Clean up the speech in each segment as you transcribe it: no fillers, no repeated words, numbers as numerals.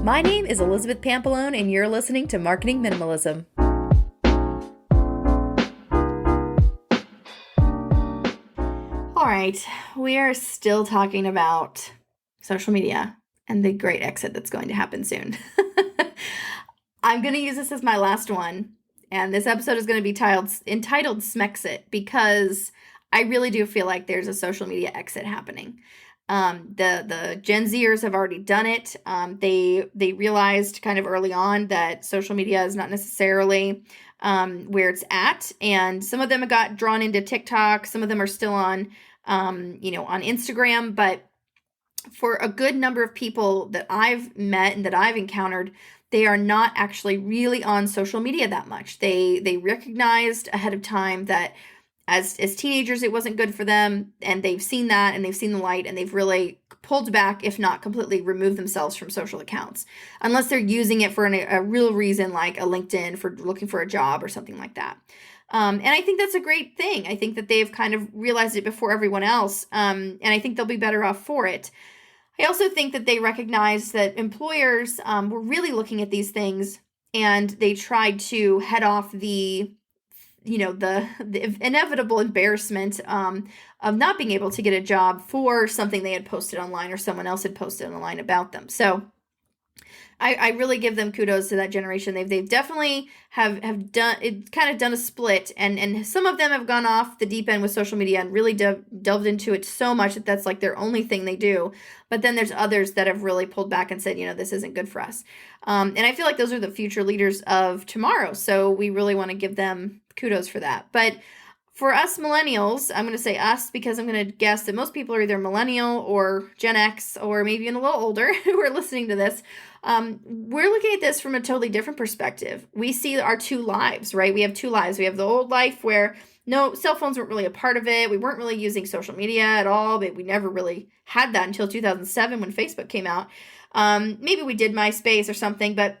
My name is Elizabeth Pampalone, and you're listening to Marketing Minimalism. All right, we are still talking about social media and the great exit that's going to happen soon. I'm going to use this as my last one, and this episode is going to be entitled SMexit because I really do feel like there's a social media exit happening. The Gen Zers have already done it. They realized kind of early on that social media is not necessarily where it's at, and some of them got drawn into TikTok. Some of them are still on Instagram, but for a good number of people that I've met and that I've encountered, they are not actually really on social media that much. They recognized ahead of time that as teenagers, it wasn't good for them, and they've seen that, and they've seen the light, and they've really pulled back, if not completely removed themselves from social accounts, unless they're using it for a real reason, like a LinkedIn for looking for a job or something like that. And I think that's a great thing. I think that they've kind of realized it before everyone else, and I think they'll be better off for it. I also think that they recognize that employers were really looking at these things, and they tried to head off the inevitable embarrassment of not being able to get a job for something they had posted online or someone else had posted online about them. So I really give them kudos to that generation. They've definitely have done it, kind of done a split, and some of them have gone off the deep end with social media and really delved into it so much that that's like their only thing they do. But then there's others that have really pulled back and said, this isn't good for us. And I feel like those are the future leaders of tomorrow. So we really want to give them kudos for that. But for us millennials, I'm going to say us because I'm going to guess that most people are either millennial or Gen X or maybe even a little older who are listening to this. We're looking at this from a totally different perspective. We see our two lives, right? We have two lives. We have the old life where no, cell phones weren't really a part of it. We weren't really using social media at all, but we never really had that until 2007 when Facebook came out. Maybe we did MySpace or something, but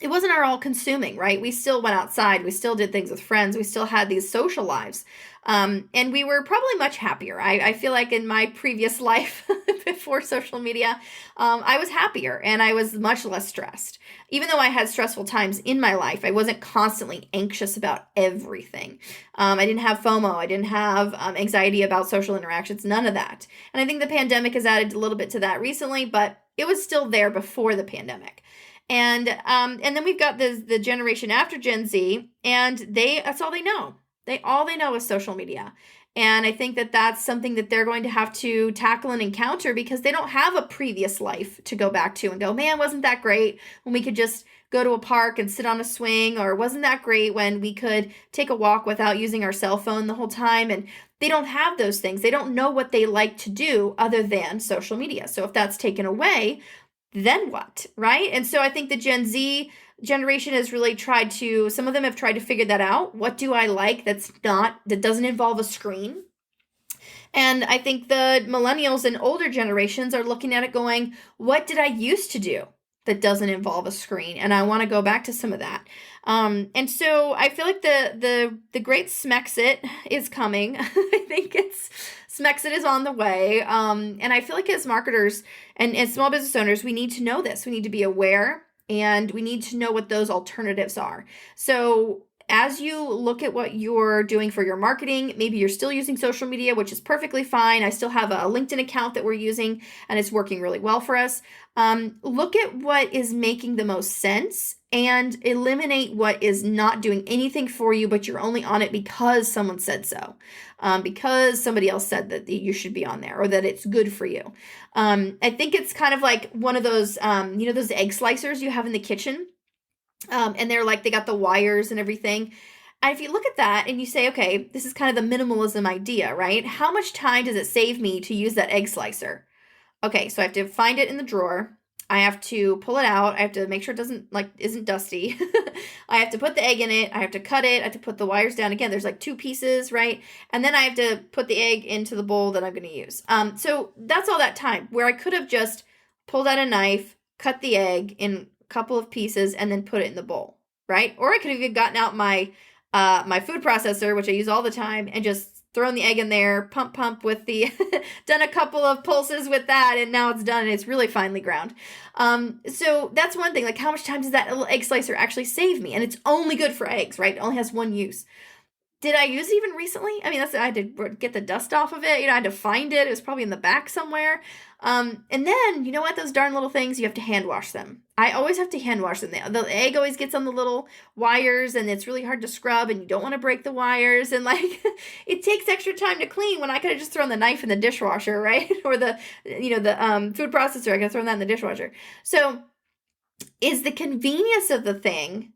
it wasn't our all consuming, right? We still went outside. We still did things with friends. We still had these social lives. And we were probably much happier. I feel like in my previous life before social media, I was happier and I was much less stressed. Even though I had stressful times in my life, I wasn't constantly anxious about everything. I didn't have FOMO. I didn't have anxiety about social interactions, none of that. And I think the pandemic has added a little bit to that recently, but it was still there before the pandemic. And then we've got the generation after Gen Z, and that's all they know. All they know is social media. And I think that that's something that they're going to have to tackle and encounter because they don't have a previous life to go back to and go, man, wasn't that great when we could just go to a park and sit on a swing, or wasn't that great when we could take a walk without using our cell phone the whole time? And they don't have those things. They don't know what they like to do other than social media. So if that's taken away, then what, right? And so I think the Gen Z generation has really some of them have tried to figure that out. What do I like that doesn't involve a screen? And I think the millennials and older generations are looking at it going, what did I used to do that doesn't involve a screen? And I want to go back to some of that. And so I feel like the great SMexit is coming. I think SMexit is on the way. And I feel like as marketers and as small business owners, we need to know this. We need to be aware, and we need to know what those alternatives are. So as you look at what you're doing for your marketing, maybe you're still using social media, which is perfectly fine. I still have a LinkedIn account that we're using, and it's working really well for us. Look at what is making the most sense and eliminate what is not doing anything for you, but you're only on it because someone said so, because somebody else said that you should be on there or that it's good for you. I think it's kind of like one of those, those egg slicers you have in the kitchen. And they got the wires and everything. And if you look at that and you say, okay, this is kind of the minimalism idea, right? How much time does it save me to use that egg slicer? Okay, so I have to find it in the drawer. I have to pull it out. I have to make sure it isn't dusty. I have to put the egg in it. I have to cut it. I have to put the wires down. Again, there's like two pieces, right? And then I have to put the egg into the bowl that I'm going to use. So that's all that time where I could have just pulled out a knife, cut the egg in a couple of pieces, and then put it in the bowl, right? Or I could have even gotten out my food processor, which I use all the time, and just thrown the egg in there, pump with the, done a couple of pulses with that, and now it's done, and it's really finely ground. So that's one thing. Like, how much time does that little egg slicer actually save me? And it's only good for eggs, right? It only has one use. Did I use it even recently? I mean, I had to get the dust off of it. I had to find it. It was probably in the back somewhere. And then, you know what? Those darn little things, you have to hand wash them. I always have to hand wash them. The egg always gets on the little wires, and it's really hard to scrub, and you don't want to break the wires. And like, it takes extra time to clean when I could have just thrown the knife in the dishwasher, right? Or the food processor. I could have thrown that in the dishwasher. So is the convenience of the thing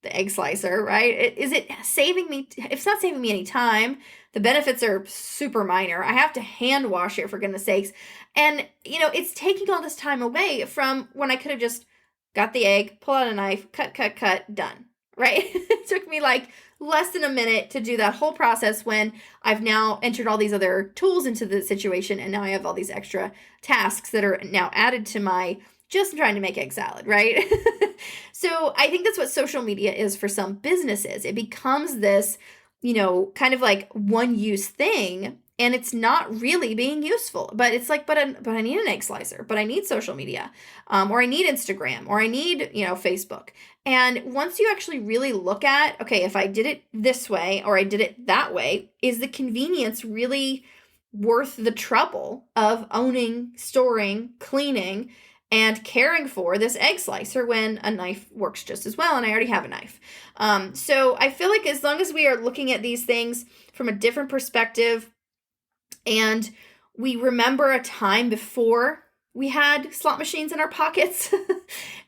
the egg slicer, right? Is it saving me? If it's not saving me any time, the benefits are super minor. I have to hand wash it, for goodness sakes. And, it's taking all this time away from when I could have just got the egg, pull out a knife, cut, done, right? It took me like less than a minute to do that whole process when I've now entered all these other tools into the situation, and now I have all these extra tasks that are now added to my just trying to make egg salad, right? So I think that's what social media is for some businesses. It becomes this, kind of like one-use thing, and it's not really being useful. But it's like, but I need an egg slicer, but I need social media, or I need Instagram, or I need, Facebook. And once you actually really look at, okay, if I did it this way or I did it that way, is the convenience really worth the trouble of owning, storing, cleaning, and caring for this egg slicer when a knife works just as well, and I already have a knife? So I feel like as long as we are looking at these things from a different perspective, and we remember a time before we had slot machines in our pockets,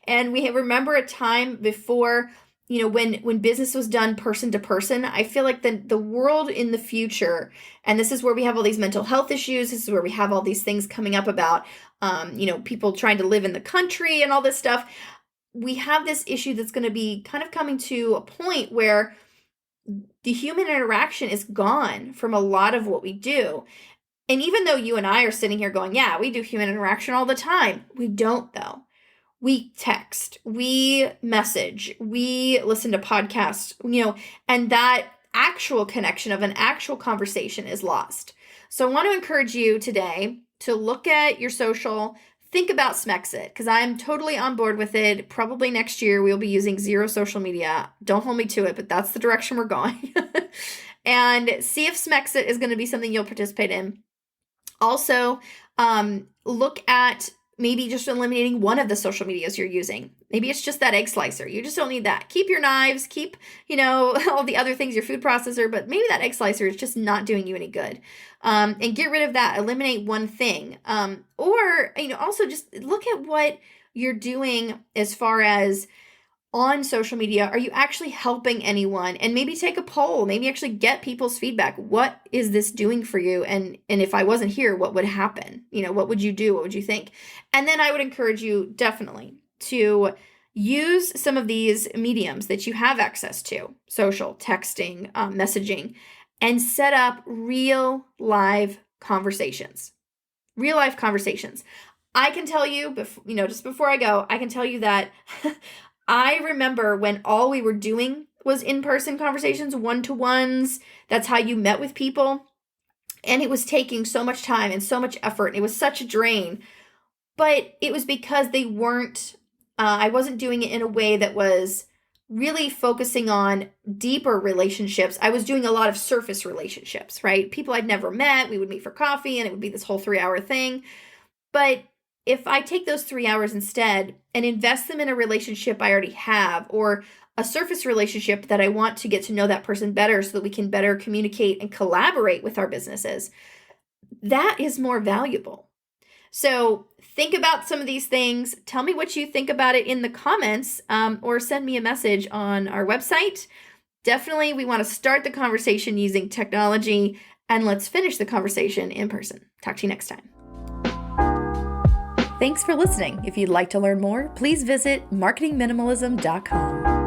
and we remember a time before, when business was done person to person, I feel like the world in the future, and this is where we have all these mental health issues, this is where we have all these things coming up about, people trying to live in the country and all this stuff. We have this issue that's going to be kind of coming to a point where the human interaction is gone from a lot of what we do. And even though you and I are sitting here going, yeah, we do human interaction all the time, we don't though. We text, we message, we listen to podcasts, and that actual connection of an actual conversation is lost. So I want to encourage you today to look at your social, think about SMexit, because I'm totally on board with it. Probably next year we'll be using zero social media. Don't hold me to it, but that's the direction we're going. And see if SMexit is going to be something you'll participate in. Also, look at maybe just eliminating one of the social medias you're using. Maybe it's just that egg slicer. You just don't need that. Keep your knives, keep, all the other things, your food processor, but maybe that egg slicer is just not doing you any good. And get rid of that. Eliminate one thing. Or, also just look at what you're doing as far as on social media. Are you actually helping anyone? And maybe take a poll, maybe actually get people's feedback. What is this doing for you? And if I wasn't here, what would happen? What would you do? What would you think? And then I would encourage you definitely to use some of these mediums that you have access to, social, texting, messaging, and set up real live conversations. Real life conversations. I can tell you, just before I go, I can tell you that I remember when all we were doing was in-person conversations, one-to-ones. That's how you met with people. And it was taking so much time and so much effort. And it was such a drain. But it was because they weren't, I wasn't doing it in a way that was really focusing on deeper relationships. I was doing a lot of surface relationships, right? People I'd never met. We would meet for coffee and it would be this whole 3-hour thing. But if I take those 3 hours instead and invest them in a relationship I already have, or a surface relationship that I want to get to know that person better so that we can better communicate and collaborate with our businesses, that is more valuable. So think about some of these things. Tell me what you think about it in the comments, or send me a message on our website. Definitely, we want to start the conversation using technology, and let's finish the conversation in person. Talk to you next time. Thanks for listening. If you'd like to learn more, please visit marketingminimalism.com.